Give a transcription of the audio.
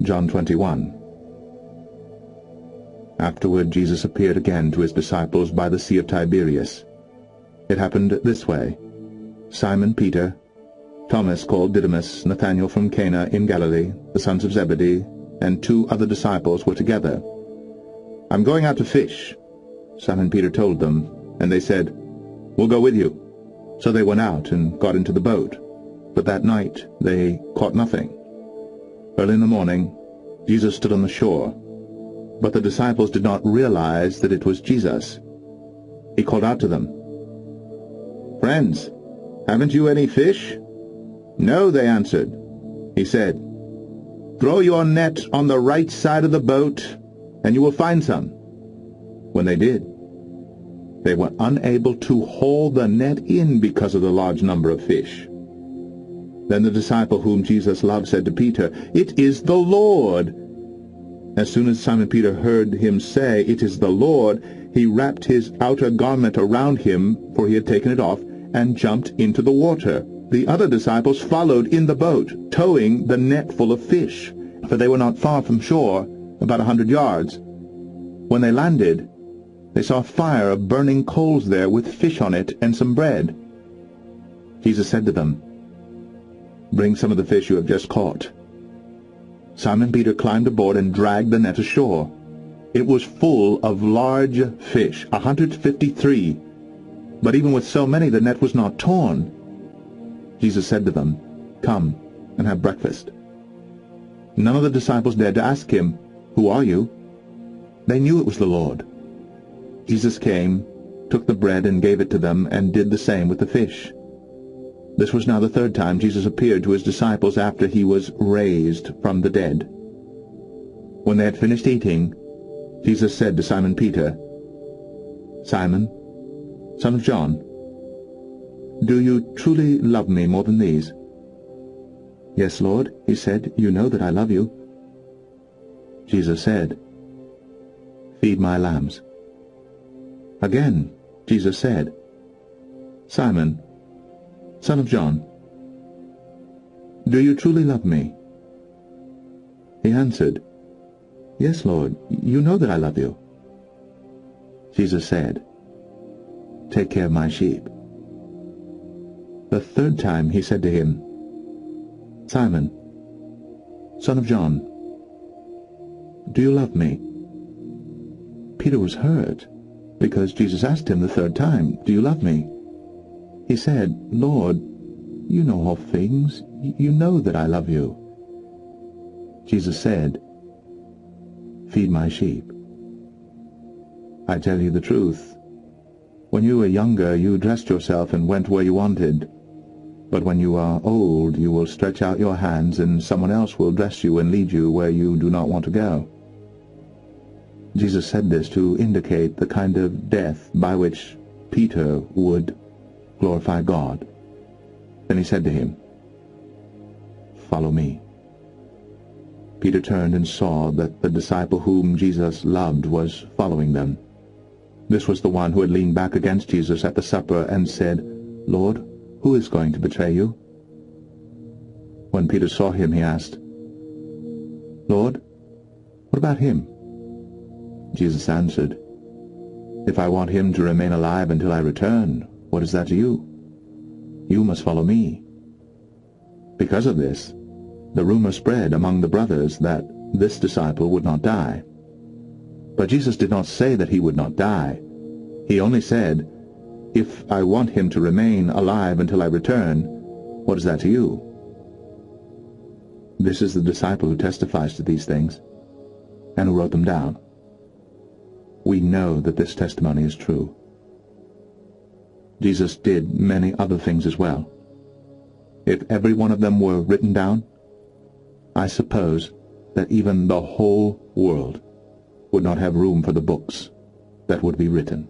John 21. Afterward Jesus appeared again to his disciples by the Sea of Tiberias. It happened this way. Simon Peter, Thomas called Didymus, Nathanael from Cana in Galilee, the sons of Zebedee, and 2 other disciples were together. "I'm going out to fish," Simon Peter told them, and they said, "We'll go with you." So they went out and got into the boat, but that night they caught nothing. Early in the morning, Jesus stood on the shore, but the disciples did not realize that it was Jesus. He called out to them, "Friends, haven't you any fish?" "No," they answered. He said, "Throw your net on the right side of the boat, and you will find some." When they did, they were unable to haul the net in because of the large number of fish. Then the disciple whom Jesus loved said to Peter, "It is the Lord." As soon as Simon Peter heard him say, "It is the Lord," he wrapped his outer garment around him, for he had taken it off, and jumped into the water. The other disciples followed in the boat, towing the net full of fish, for they were not far from shore, about 100 yards. When they landed, they saw a fire of burning coals there with fish on it and some bread. Jesus said to them, "Bring some of the fish you have just caught." Simon Peter climbed aboard and dragged the net ashore. It was full of large fish, 153, but even with so many the net was not torn. Jesus said to them, "Come and have breakfast." None of the disciples dared to ask him, "Who are you?" They knew it was the Lord. Jesus came, took the bread and gave it to them, and did the same with the fish. This was now the 3rd time Jesus appeared to his disciples after he was raised from the dead. When they had finished eating, Jesus said to Simon Peter, "Simon, son of John, do you truly love me more than these?" "Yes, Lord," he said, "you know that I love you." Jesus said, "Feed my lambs." Again, Jesus said, "Simon, son of John, do you truly love me?" He answered, "Yes, Lord, you know that I love you." Jesus said, "Take care of my sheep." The 3rd time he said to him, "Simon, son of John, do you love me?" Peter was hurt, because Jesus asked him the 3rd time, "Do you love me?" He said, "Lord, you know all things. You know that I love you." Jesus said, "Feed my sheep. I tell you the truth. When you were younger, you dressed yourself and went where you wanted. But when you are old, you will stretch out your hands, and someone else will dress you and lead you where you do not want to go." Jesus said this to indicate the kind of death by which Peter would glorify God. Then he said to him, "Follow me." Peter turned and saw that the disciple whom Jesus loved was following them. This was the one who had leaned back against Jesus at the supper and said, "Lord, who is going to betray you?" When Peter saw him, he asked, "Lord, what about him?" Jesus answered, "If I want him to remain alive until I return, what is that to you? You must follow me." Because of this, the rumor spread among the brothers that this disciple would not die. But Jesus did not say that he would not die. He only said, "If I want him to remain alive until I return, what is that to you?" This is the disciple who testifies to these things, and who wrote them down. We know that this testimony is true. Jesus did many other things as well. If every one of them were written down, I suppose that even the whole world would not have room for the books that would be written.